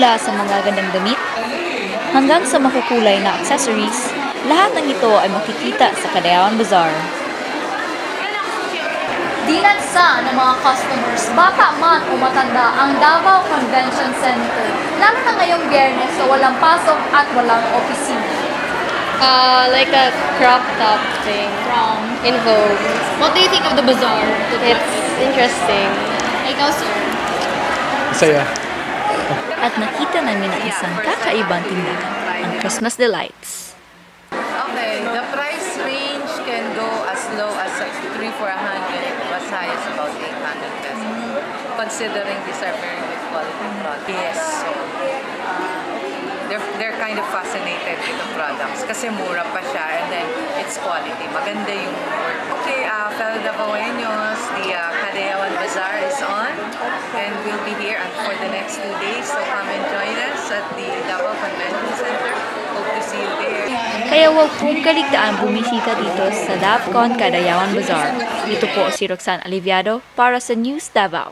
Mula sa mga gandang damit hanggang sa makukulay na accessories, lahat ng ito ay makikita sa Cadayawan Bazaar. Dinansa ng mga customers, bata man o matanda, ang Davao Convention Center, lalo na ngayong Biyernes na walang pasok at walang opisina. Like a crop top thing in Vogue. What do you think of the bazaar? It's interesting. Ikaw, sir? Saya. At nakita namin ang isang kakaibang tindahan, ang Christmas Delights. Okay, the price range can go as low as 300-400, as high as about 800 pesos. Considering these are very good quality products. Yes, so they're kind of fascinated with the products kasi mura pa siya and then it's quality. Maganda yung work. Okay, fellow Davaoeños, the Cadayawan Bazaar is on and we'll be here for the next 2 days. So come and join us at the Davao Convention Center. Hope to see you there. Kaya huwag pong kaligtaan bumisita dito sa DavCon Cadayawan Bazaar. Ito po si Roxanne Aliviado para sa News Davao.